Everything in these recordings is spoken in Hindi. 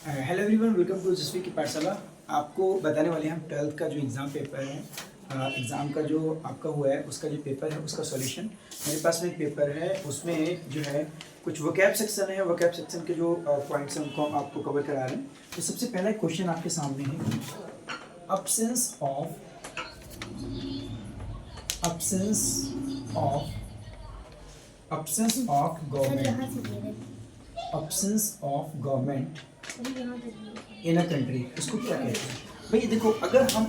हेलो एवरीवन, वेलकम टू जसवी की पाठशाला। आपको बताने वाले हैं हम 12th का जो एग्ज़ाम पेपर है, एग्ज़ाम का जो आपका हुआ है उसका जो पेपर है उसका सॉल्यूशन मेरे पास में एक पेपर है। उसमें जो है कुछ वोकैब सेक्शन है, वोकैब सेक्शन के जो पॉइंट्स हैं उनको हम आपको कवर करा रहे हैं। तो सबसे पहला क्वेश्चन आपके सामने है, absence of government in a country, इसको क्या कहते हैं? भाई देखो, अगर हम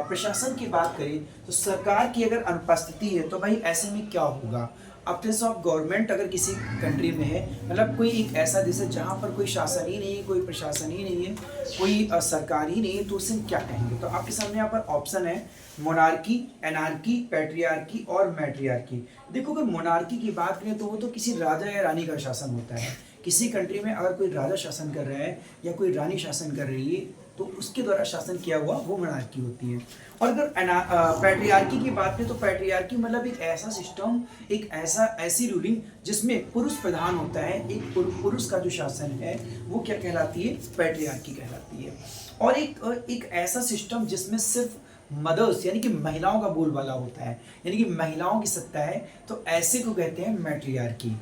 प्रशासन की बात करें तो सरकार की अगर अनुपस्थिति है तो भाई ऐसे में क्या होगा? अब्सेंस ऑफ गवर्नमेंट अगर किसी कंट्री में है, मतलब कोई एक ऐसा देश है जहाँ पर कोई शासन ही नहीं है, कोई प्रशासन ही नहीं है, कोई सरकार ही नहीं है, तो उसे हम क्या कहेंगे? तो आपके सामने यहाँ पर ऑप्शन है मोनार्की, एनार्की, पैट्रियार्की और मैट्रियार्की। देखो, अगर मोनार्की की बात करें तो वो तो किसी राजा या रानी का शासन होता है। किसी कंट्री में अगर कोई राजा शासन कर रहा है या कोई रानी शासन कर रही है तो उसके द्वारा शासन किया हुआ वो मोनार्की होती है। और अगर पैट्रियार्की की बात करें तो पैट्रियार्की मतलब एक ऐसा सिस्टम, एक ऐसी रूलिंग जिसमें पुरुष प्रधान होता है, एक पुरुष का जो शासन है वो क्या कहलाती है? पैट्रियार्की कहलाती है। और एक ऐसा सिस्टम जिसमें सिर्फ मदर्स यानी कि महिलाओं का बोलबाला होता है, यानी कि महिलाओं की सत्ता है, तो ऐसे को कहते हैं मैट्रियार्की।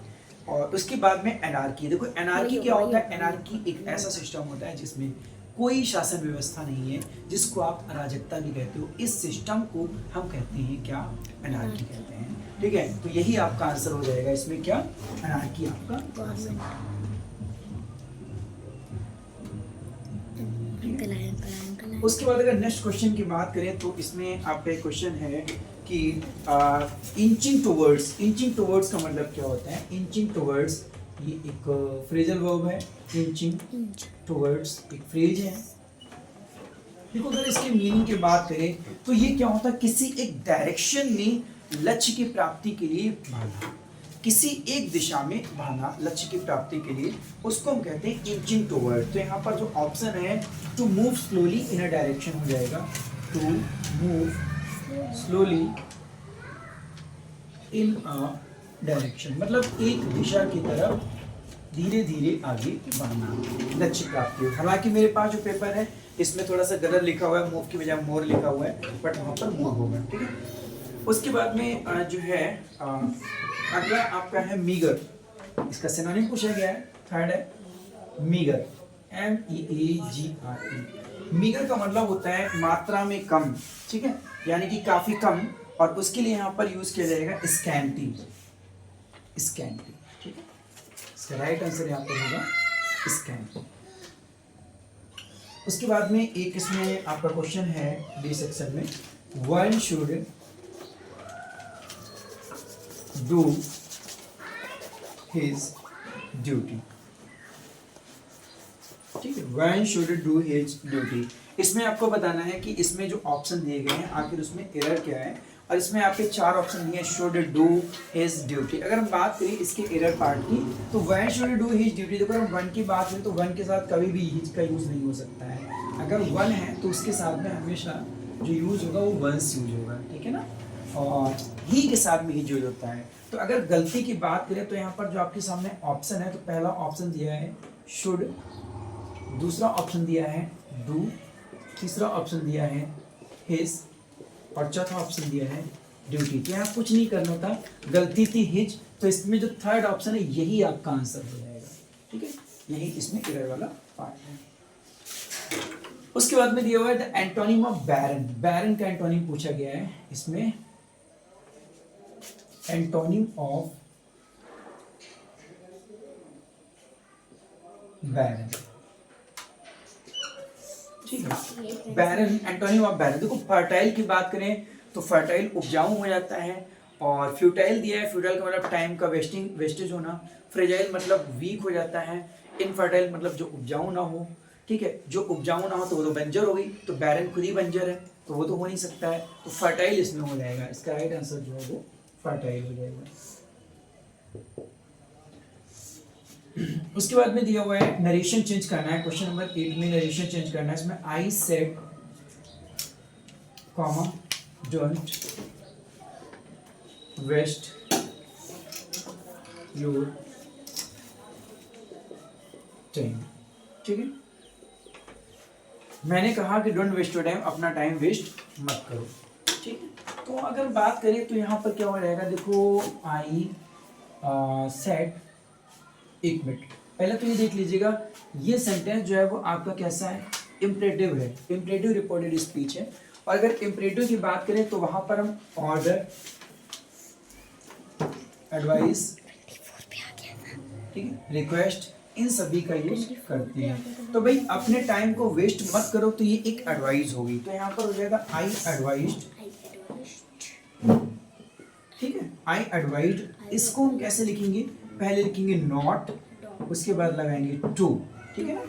और उसके बाद में एनार्की। देखो, एनार्की क्या होता है? एनार्की एक ऐसा सिस्टम होता है जिसमें कोई शासन व्यवस्था नहीं है, जिसको आप अराजकता भी कहते हो। इस सिस्टम को हम कहते हैं क्या? एनार्की कहते हैं। ठीक है, तो यही आपका आंसर हो जाएगा इसमें, क्या? एनार्की आपका आंसर। उसके बाद अगर नेक्स्ट क्वेश्चन की बात करें तो इसमें आपका एक क्वेश्चन है कि इंचिंग टुवर्ड्स का मतलब क्या होता है? इंचिंग टुवर्ड्स ये एक फ्रेजल वर्ब है। इंचिंग टुवर्ड्स एक फ्रेज है। देखो, अगर इसके मीनिंग की बात करें तो ये क्या होता है? किसी एक डायरेक्शन में लक्ष्य की प्राप्ति के लिए भागना, किसी एक दिशा में भागना लक्ष्य की प्राप्ति के लिए, उसको हम कहते हैं इंचिंग टुवर्ड। तो यहाँ पर जो ऑप्शन है to move slowly in a direction हो जाएगा, to move slowly in a direction, मतलब एक दिशा की तरफ धीरे धीरे आगे बढ़ना लक्ष्य प्राप्ति हो। हालांकि मेरे पास जो पेपर है इसमें थोड़ा सा गलत लिखा हुआ है, मूव की बजाय मोर लिखा हुआ है, बट वहाँ पर मूव होगा। ठीक है, उसके बाद में जो है अगला आपका है मीगर। इसका सिनोनिम पूछा गया है, थर्ड है मीगर, MEAGRE। मीगर का मतलब होता है मात्रा में कम। ठीक है, यानी कि काफी कम, और उसके लिए यहाँ पर यूज किया जाएगा स्कैंटी। ठीक है, इसका राइट आंसर यहाँ पर होगा स्कैंटी। उसके बाद में एक इसमें आपका क्वेश्चन है डी सेक्शन में, one should do his duty. ठीक है, one should do his duty. इसमें आपको बताना है कि इसमें जो ऑप्शन दिए गए हैं आखिर उसमें एरर क्या है। और इसमें आपके 4 ऑप्शन दिए हैं, शुड डू हिज ड्यूटी। अगर हम बात करें इसके एरर पार्ट की तो one should do his duty, देखो अगर वन की बात करें तो वन के साथ कभी भी हिज का यूज नहीं हो सकता है। अगर वन है तो उसके साथ में हमेशा जो यूज होगा वो वंस यूज होगा। ठीक है ना, और ही के साथ में ही यूज होता है। तो अगर गलती की बात करें तो यहाँ पर जो आपके सामने ऑप्शन है, तो पहला ऑप्शन दिया है शुड, दूसरा ऑप्शन दिया है डू, तीसरा ऑप्शन दिया है हिज, और चौथा ऑप्शन दिया है ड्यूटी। तो यहाँ कुछ नहीं करना था, गलती थी हिज, तो इसमें जो थर्ड ऑप्शन है यही आपका आंसर हो जाएगा। ठीक है, यही इसमें एरर वाला पार्ट है। उसके बाद में दिया हुआ है द एंटोनिम ऑफ बैरन। बैरन का एंटोनिम पूछा गया है इसमें, एंटोनिम ऑफ बैरन। ठीक है, बैरन, एंटोनिम ऑफ बैरन। देखो, फर्टाइल की बात करें तो फर्टाइल उपजाऊ हो जाता है, और फ्यूटाइल दिया है, फ्यूटाइल का मतलब टाइम का वेस्टेज होना। फ्रेजाइल मतलब वीक हो जाता है। इनफर्टाइल मतलब जो उपजाऊ ना हो। ठीक है, जो उपजाऊ ना हो तो वो तो बंजर हो गई, तो बैरन खुद ही बंजर है, तो वो तो हो नहीं सकता है, तो फर्टाइल इसमें हो जाएगा। इसका राइट आंसर जो है वो फर्टाइल हो जाएगा। उसके बाद में दिया हुआ है नरेशन चेंज करना है। क्वेश्चन नंबर 8 में नरेशन चेंज करना है। इसमें I said comma don't waste your time. ठीक है, मैंने कहा कि डोंट वेस्ट योर टाइम, अपना टाइम वेस्ट मत करो, ठीक है। तो अगर बात करें तो यहाँ पर क्या हो जाएगा, देखो आई सेड, एक मिनट पहले तो ये देख लीजिएगा, ये सेंटेंस जो है वो आपका कैसा है, इम्परेटिव है, इम्परेटिव रिपोर्टेड स्पीच है। और अगर इम्परेटिव की बात करें तो वहां पर हम ऑर्डर, एडवाइस, ठीक है, रिक्वेस्ट, इन सभी का यूज करते हैं। तो भाई अपने टाइम को वेस्ट मत करो, तो ये एक एडवाइस होगी, तो यहाँ पर हो जाएगा आई एडवाइज्ड, ठीक है, आई एडवाइज्ड। इसको हम कैसे लिखेंगे, पहले लिखेंगे नॉट, उसके बाद लगाएंगे टू, ठीक है ना।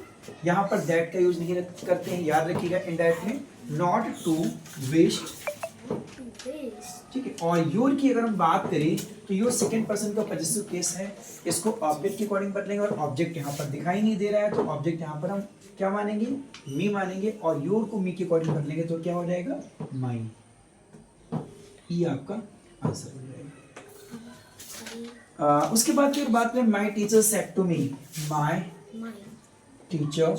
यहाँ पर दैट का यूज नहीं करते हैं, याद रखिएगा, इनडायरेक्ट में नॉट टू वेस्ट, ठीक है। और योर की अगर हम बात करें तो योर सेकंड पर्सन का पॉजिटिव केस है, इसको ऑब्जेक्ट के अकॉर्डिंग बदलेंगे, और ऑब्जेक्ट यहाँ पर दिखाई नहीं दे रहा है तो ऑब्जेक्ट यहाँ पर हम क्या मानेंगे, मी मानेंगे, और योर को मी के अकॉर्डिंग बदलेंगे तो क्या हो जाएगा, माई। ये आपका आंसर हो जाएगा। उसके बाद फिर बात करें, my teacher said to me, my teacher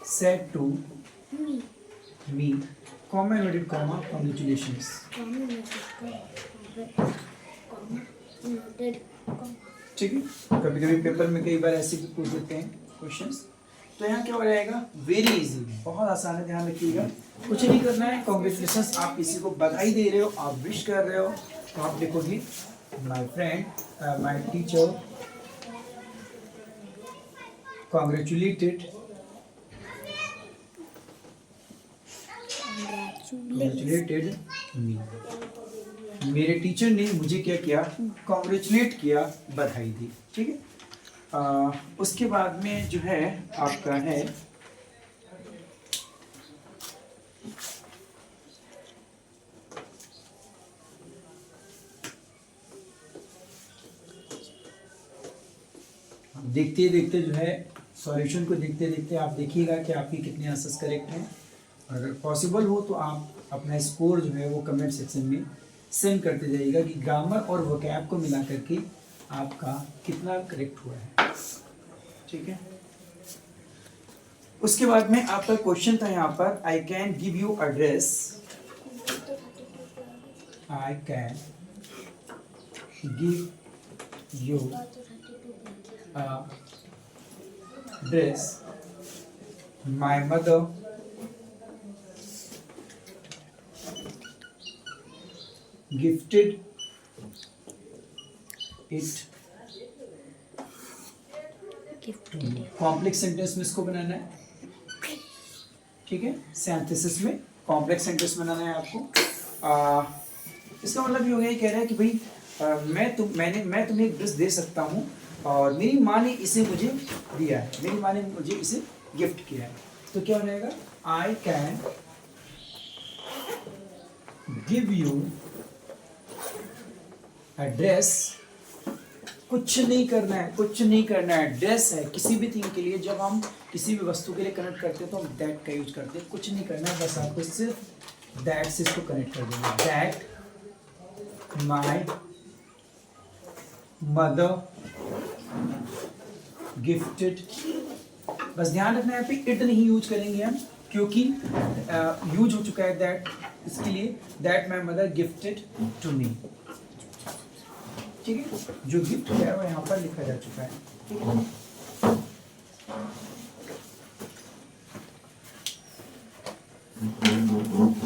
said to me, comma inverted comma, congratulations, ठीक है। कभी कभी पेपर में कई बार ऐसे भी पूछ देते हैं क्वेश्चंस, तो यहाँ क्या हो जाएगा, वेरी इजी, बहुत आसान है, ध्यान रखिएगा, कुछ नहीं करना है, कॉन्ग्रेचुलेशन, आप किसी को बधाई दे रहे हो, आप विश कर रहे हो, तो आप लिखोगे my friend, my teacher congratulated me, मेरे टीचर ने मुझे क्या किया, कॉन्ग्रेचुलेट किया, बधाई दी, ठीक है। उसके बाद में जो है आपका है देखते देखते जो है सॉल्यूशन को देखते देखते आप देखिएगा कि आपके कितने आंसर्स करेक्ट हैं, और अगर पॉसिबल हो तो आप अपना स्कोर जो है वो कमेंट सेक्शन में सेंड करते जाइएगा कि ग्रामर और वोकैब को मिला करके आपका कितना करेक्ट हुआ है, ठीक है। उसके बाद में आपका क्वेश्चन था यहाँ पर, I can give you address, I can give you address, my mother gifted it, complex sentence में इसको बनाना है, ठीक है, सिंथेसिस में कॉम्प्लेक्स सेंटेंस बनाना है आपको। इसका मतलब ये हो गया, ये कह रहा है कि भाई मैं तुम्हें एक ड्रेस दे सकता हूँ और मेरी माँ ने इसे मुझे दिया है, मेरी माँ ने मुझे इसे गिफ्ट किया है, तो क्या हो जाएगा, I can give you address, कुछ नहीं करना है, कुछ नहीं करना है, ड्रेस है किसी भी थिंग के लिए, जब हम किसी भी वस्तु के लिए कनेक्ट करते हैं तो हम दैट का यूज करते हैं, कुछ नहीं करना है, बस आपको सिर्फ दैट से इसको कनेक्ट कर देंगे, दैट माई मदर गिफ्टेड, बस ध्यान रखना है, इट नहीं यूज करेंगे हम, क्योंकि यूज हो चुका है दैट, इसके लिए that my mother gifted to me, ठीक है, जो गिफ्ट है वो यहाँ पर लिखा जा चुका है, ठीक है।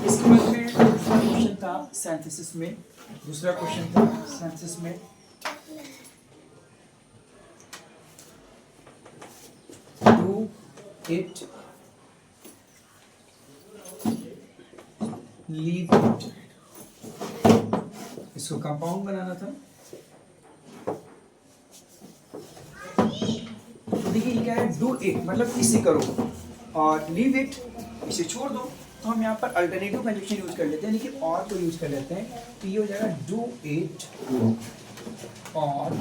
इसके बाद में दूसरा क्वेश्चन था सिंथेसिस में, दूसरा क्वेश्चन था सिंथेसिस में, डू इट, लीव इट, इसको कंपाउंड बनाना था, तो देखिए ये क्या है, डू इट मतलब इसे करो, और लीव इट इसे छोड़ दो, तो हम यहाँ पर अल्टरनेटिव कंजक्शन यूज कर लेते हैं, लेकिन और को यूज कर लेते हैं, तो ये हो जाएगा डू इट, और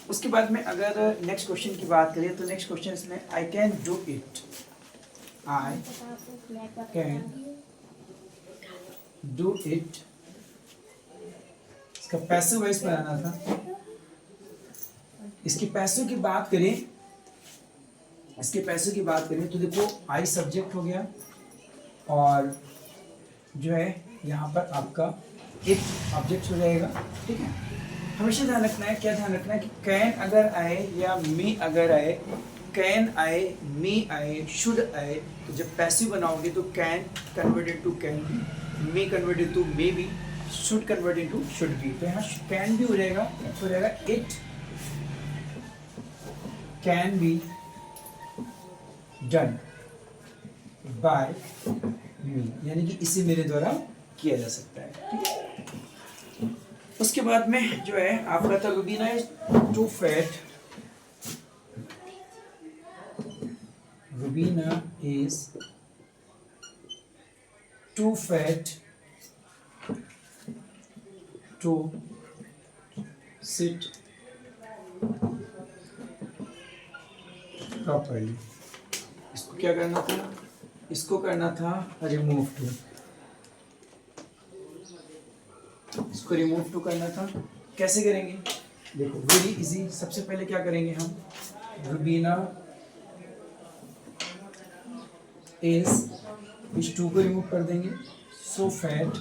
उसके बाद में अगर नेक्स्ट क्वेश्चन की बात करें तो नेक्स्ट क्वेश्चन इसमें I can do it, I can do it, इसका पैसिव वॉइस बनाना था। इसकी पैसिव की बात करें इसके पैसों की बात करें तो देखो आई सब्जेक्ट हो गया और जो है यहाँ पर आपका एक ऑब्जेक्ट हो जाएगा, ठीक है। हमेशा ध्यान रखना है, क्या ध्यान रखना है कि कैन अगर आए या मी अगर आए, कैन आए, मी आए, शुड आए, तो जब पैसिव बनाओगे तो can converted to can be, may converted to may be, should converted to should be. तो यहाँ कैन भी हो जाएगा, हो जाएगा it can be done by me, यानी कि इसे मेरे द्वारा किया जा सकता है, ठीक है। उसके बाद में जो है आपका था Rubina is too fat, Rubina is too fat to sit properly. इसको क्या करना था, इसको करना था रिमूव टू, इसको रिमूव टू करना था। कैसे करेंगे, देखो वेरी इजी। सबसे पहले क्या करेंगे हम, रुबीना इस टू को रिमूव कर देंगे, सो फैट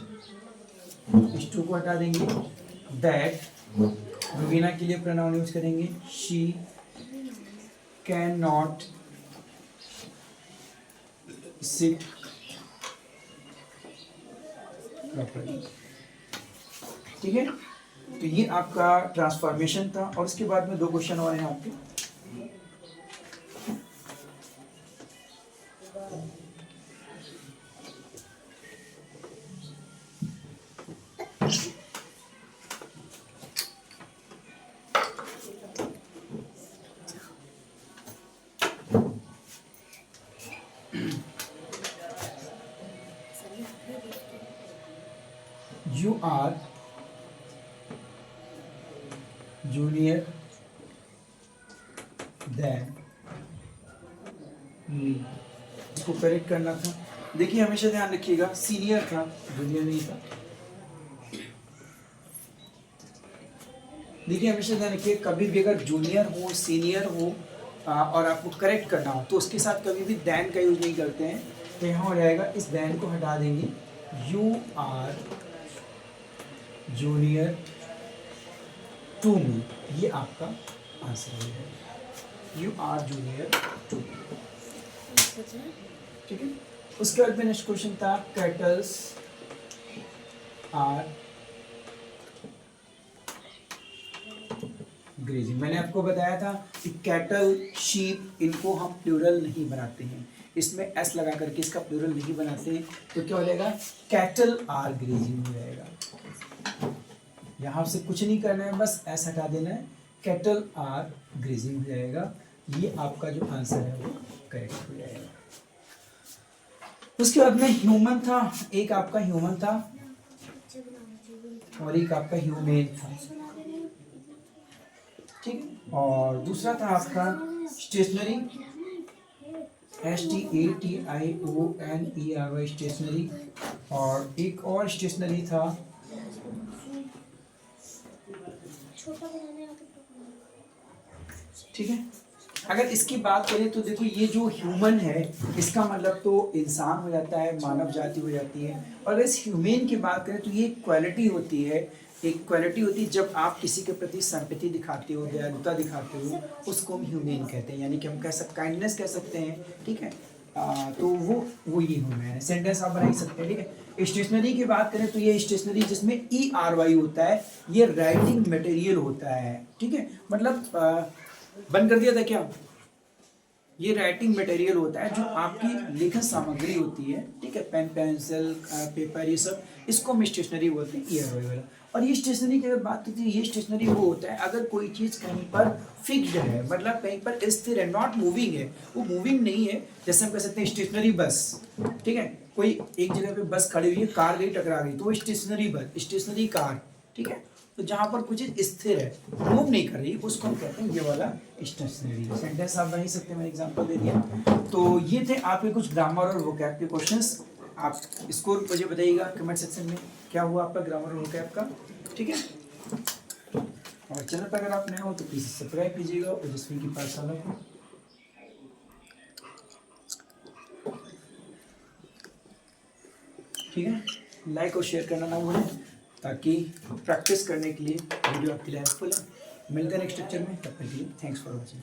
इस टू को हटा देंगे, दैट रुबीना के लिए प्रोनाउन यूज करेंगे she can not sit properly, ठीक है। तो ये आपका ट्रांसफॉर्मेशन था और उसके बाद में दो क्वेश्चन और हैं आपके। You are junior than me, इसको करेक्ट करना था। देखिए हमेशा ध्यान रखिएगा, सीनियर था, जूनियर नहीं था। देखिए हमेशा ध्यान रखिए, कभी भी अगर जूनियर हो सीनियर हो और आपको करेक्ट करना हो तो उसके साथ कभी भी दैन का यूज नहीं करते हैं। तो यहाँ हो जाएगा, इस दैन को हटा देंगे, you are junior to me, ये आपका आंसर है, you are junior to me, ठीक है। उसके बाद में नेक्स्ट क्वेश्चन था, कैटल्स आर ग्रेजिंग। मैंने आपको बताया था कि कैटल शीप इनको हम प्लूरल नहीं बनाते हैं, इसमें एस लगा करके इसका प्लूरल नहीं बनाते हैं। तो क्या हो जाएगा, कैटल आर ग्रेजिंग हो जाएगा। यहाँ से कुछ नहीं करना है, बस एस हटा देना है, कैटल आर ग्रेजिंग हो जाएगा। ये आपका जो आंसर है वो करेक्ट हो जाएगा। उसके बाद में ह्यूमन था, एक आपका ह्यूमन था और एक आपका ह्यूमेन था, ठीक। और दूसरा था आपका स्टेशनरी, STATIONERY स्टेशनरी, और एक और स्टेशनरी था ठीक है। अगर इसकी बात करें तो देखो ये जो ह्यूमन है इसका मतलब तो इंसान हो जाता है, मानव जाति हो जाती है। और अगर इस ह्यूमेन की बात करें तो ये क्वालिटी होती है, एक क्वालिटी होती है जब आप किसी के प्रति सिंपैथी दिखाते हो, दयालुता दिखाते हो, उसको हम ह्यूमेन कहते हैं, यानी कि हम कह सकते काइंडनेस कह सकते हैं, ठीक है। तो वो ये ह्यूमन है, सेंटेंस आप बना ही सकते हैं, ठीक है। स्टेशनरी की बात करें तो ये स्टेशनरी जिसमें ERY होता है, ये राइटिंग मटेरियल होता है, ठीक है। मतलब बंद कर दिया था क्या, ये राइटिंग मटेरियल होता है जो आपकी लेखन सामग्री होती है, ठीक है, पेन पेंसिल पेपर ये सब, इसको हम स्टेशनरी बोलते हैं, ERY वाला। और ये स्टेशनरी की अगर बात होती है, ये स्टेशनरी वो होता है अगर कोई चीज़ कहीं पर फिक्स्ड है, मतलब कहीं पर स्थिर है, नॉट मूविंग है, वो मूविंग नहीं है। जैसे हम कह सकते हैं स्टेशनरी बस, ठीक है, कोई एक जगह पे बस खड़ी हुई है, कार गई टकरा गई, तो वो स्टेशनरी बस, स्टेशनरी कार, ठीक है। तो जहाँ पर कुछ स्थिर है, मूव नहीं कर रही, उसको हम कहते हैं ये वाला स्टेशनरी। सेंटेंस आप बना सकते हैं, मैंने एग्जांपल दे दिया। तो ये थे आपके कुछ ग्रामर और वोकैब के क्वेश्चंस। आप स्कोर मुझे बताइएगा कमेंट सेक्शन में क्या हुआ आपका ग्रामर और वोकैब का, ठीक है। और चैनल पर अगर आप नए हो तो प्लीज़ सब्सक्राइब कीजिएगा ओजस्वी की पाठशाला को। ठीक है, लाइक और शेयर करना ना भूलें ताकि प्रैक्टिस करने के लिए वीडियो आपके लिए हेल्पफुल है। मिलते हैं नेक्स्ट लेक्चर में, तब तक के लिए थैंक्स फॉर वॉचिंग।